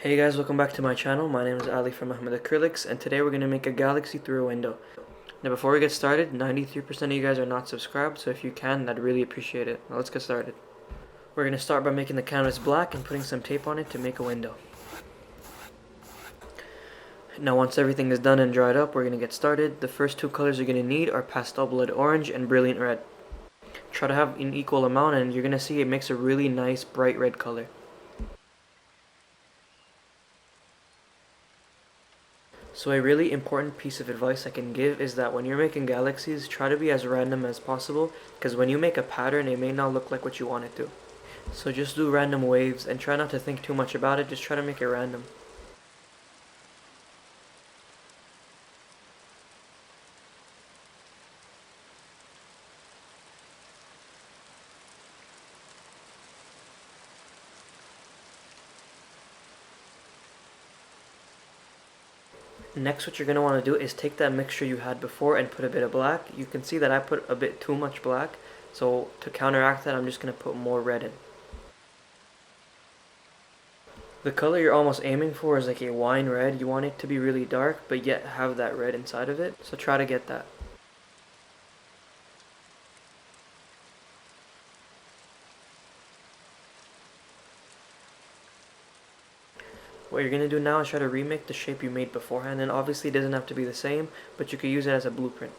Hey guys, welcome back to my channel. My name is Ali from Acrylics, and today we're going to make a galaxy through a window. Now before we get started, 93% of you guys are not subscribed, so if you can, I'd really appreciate it. Now let's get started. We're going to start by making the canvas black and putting some tape on it to make a window. Now once everything is done and dried up, we're going to get started. The first two colors you're going to need are Pastel Blood Orange and Brilliant Red. Try to have an equal amount and you're going to see it makes a really nice bright red color. So a really important piece of advice I can give is that when you're making galaxies, try to be as random as possible, because when you make a pattern, it may not look like what you want it to. So just do random waves and try not to think too much about it, just try to make it random. Next, what you're going to want to do is take that mixture you had before and put a bit of black. You can see that I put a bit too much black, so to counteract that, I'm just going to put more red in. The color you're almost aiming for is like a wine red. You want it to be really dark, but yet have that red inside of it, so try to get that. What you're going to do now is try to remake the shape you made beforehand, and obviously it doesn't have to be the same, but you could use it as a blueprint.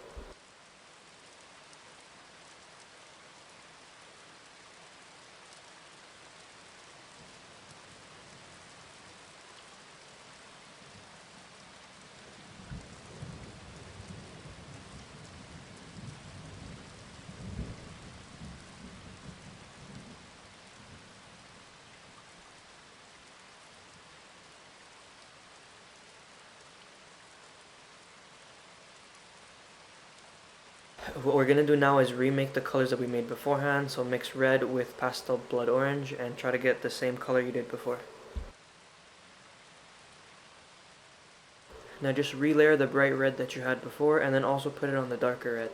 What we're going to do now is remake the colors that we made beforehand, so mix red with pastel blood orange and try to get the same color you did before. Now just relayer the bright red that you had before and then also put it on the darker red.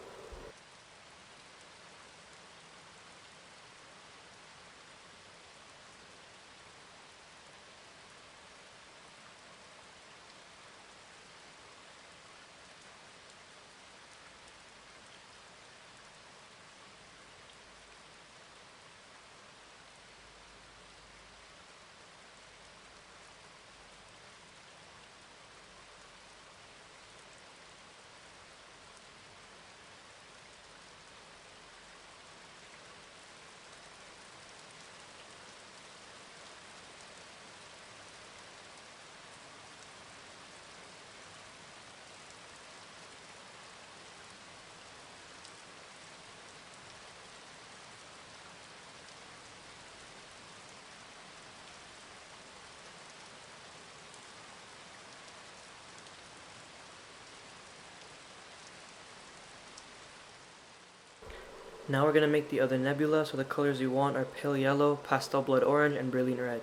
Now we're going to make the other nebula, so the colors you want are pale yellow, pastel blood orange, and brilliant red.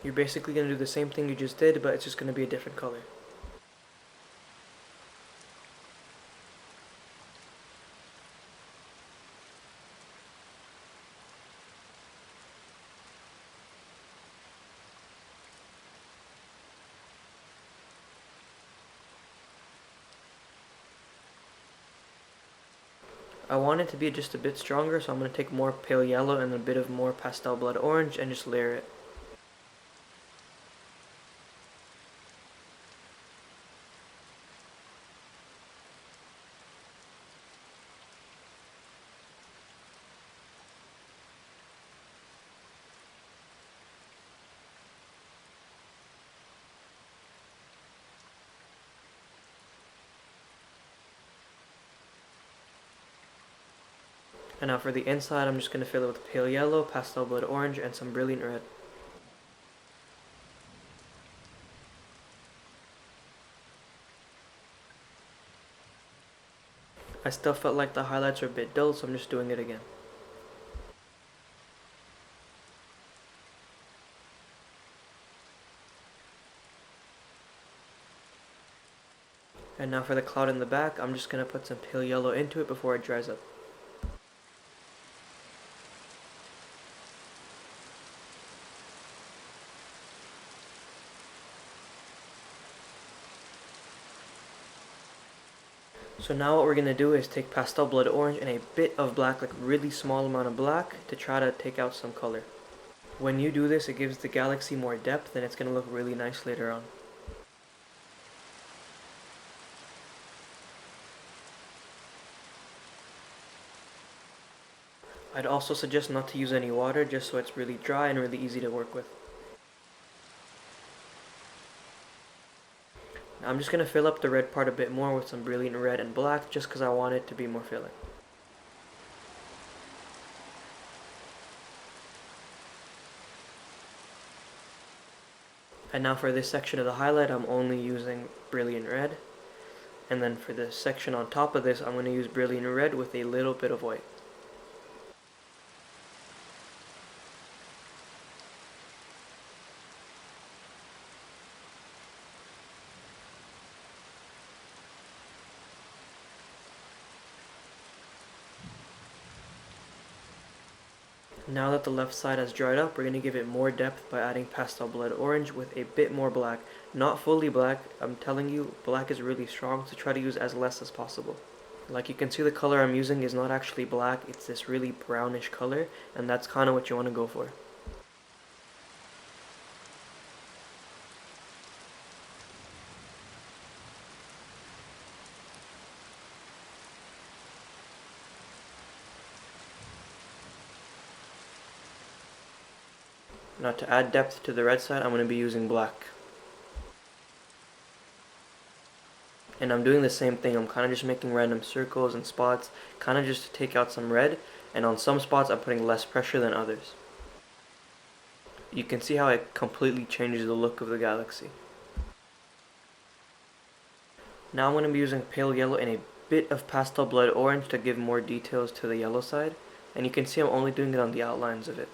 You're basically going to do the same thing you just did, but it's just going to be a different color. I want it to be just a bit stronger, so I'm going to take more pale yellow and a bit of more pastel blood orange and just layer it. And now for the inside, I'm just going to fill it with pale yellow, pastel blood orange, and some brilliant red. I still felt like the highlights were a bit dull, so I'm just doing it again. And now for the cloud in the back, I'm just going to put some pale yellow into it before it dries up. So now what we're going to do is take pastel blood orange and a bit of black, like really small amount of black, to try to take out some color. When you do this, it gives the galaxy more depth and it's going to look really nice later on. I'd also suggest not to use any water, just so it's really dry and really easy to work with. Now I'm just going to fill up the red part a bit more with some brilliant red and black, just because I want it to be more filling. And now for this section of the highlight, I'm only using brilliant red. And then for the section on top of this, I'm going to use brilliant red with a little bit of white. Now that the left side has dried up, we're going to give it more depth by adding pastel blood orange with a bit more black. Not fully black, I'm telling you, black is really strong, so try to use as less as possible. Like you can see, the color I'm using is not actually black, it's this really brownish color, and that's kind of what you want to go for. Now to add depth to the red side, I'm going to be using black. And I'm doing the same thing, I'm kind of just making random circles and spots, kind of just to take out some red, and on some spots I'm putting less pressure than others. You can see how it completely changes the look of the galaxy. Now I'm going to be using pale yellow and a bit of pastel blood orange to give more details to the yellow side, and you can see I'm only doing it on the outlines of it.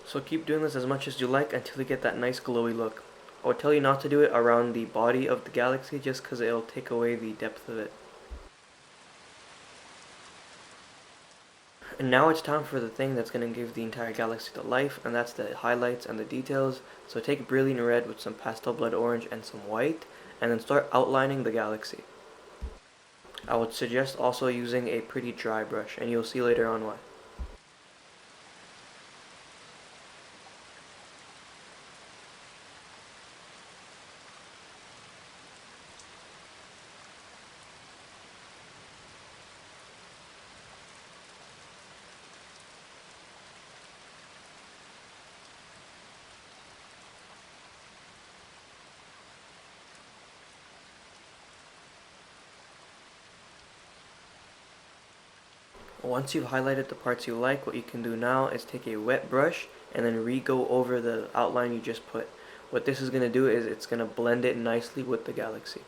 So keep doing this as much as you like until you get that nice glowy look. I would tell you not to do it around the body of the galaxy just because it'll take away the depth of it. And now it's time for the thing that's going to give the entire galaxy the life, and that's the highlights and the details. So take brilliant red with some pastel blood orange and some white, and then start outlining the galaxy. I would suggest also using a pretty dry brush, and you'll see later on why. Once you've highlighted the parts you like, what you can do now is take a wet brush and then re-go over the outline you just put. What this is going to do is it's going to blend it nicely with the galaxy.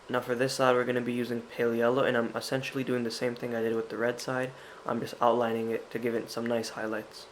Now for this side we're going to be using pale yellow, and I'm essentially doing the same thing I did with the red side. I'm just outlining it to give it some nice highlights.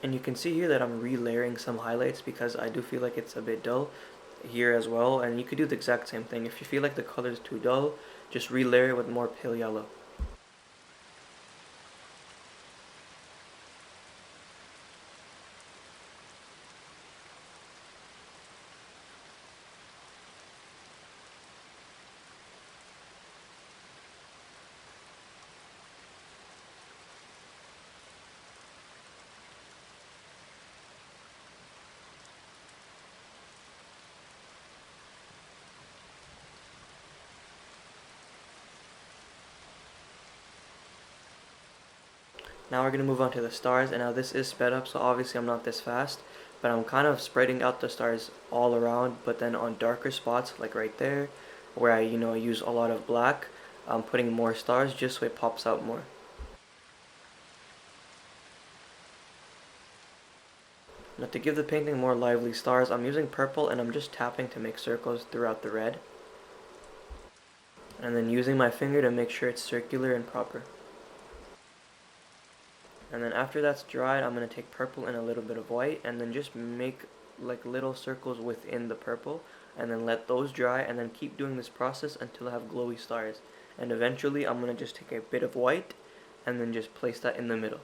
And you can see here that I'm re-layering some highlights because I do feel like it's a bit dull here as well, and you could do the exact same thing. If you feel like the color is too dull, just re-layer it with more pale yellow. Now we're going to move on to the stars, and now this is sped up, so obviously I'm not this fast, but I'm kind of spreading out the stars all around, but then on darker spots, like right there, where I use a lot of black, I'm putting more stars just so it pops out more. Now to give the painting more lively stars, I'm using purple and I'm just tapping to make circles throughout the red. And then using my finger to make sure it's circular and proper. And then after that's dried, I'm going to take purple and a little bit of white and then just make like little circles within the purple and then let those dry and then keep doing this process until I have glowy stars. And eventually I'm going to just take a bit of white and then just place that in the middle.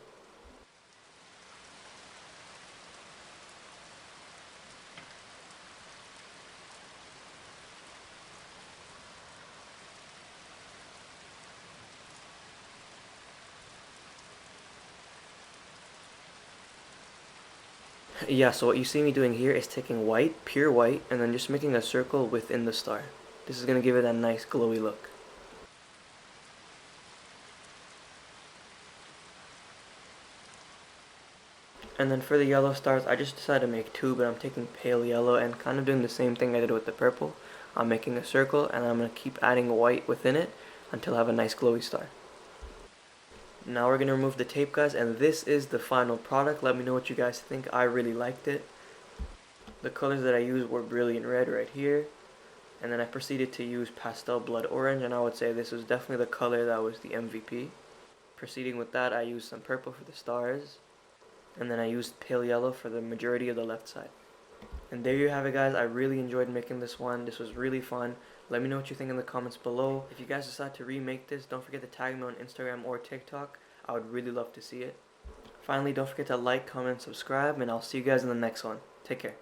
Yeah, so what you see me doing here is taking white, pure white, and then just making a circle within the star. This is going to give it a nice glowy look. And then for the yellow stars, I just decided to make two, but I'm taking pale yellow and kind of doing the same thing I did with the purple. I'm making a circle, and I'm going to keep adding white within it until I have a nice glowy star. Now we're going to remove the tape, guys, and this is the final product. Let me know what you guys think. I really liked it. The colors that I used were brilliant red right here, and then I proceeded to use pastel blood orange, and I would say this was definitely the color that was the MVP. Proceeding with that, I used some purple for the stars, and then I used pale yellow for the majority of the left side. And there you have it, guys. I really enjoyed making this one. This was really fun. Let me know what you think in the comments below. If you guys decide to remake this, don't forget to tag me on Instagram or TikTok. I would really love to see it. Finally, don't forget to like, comment, subscribe, and I'll see you guys in the next one. Take care.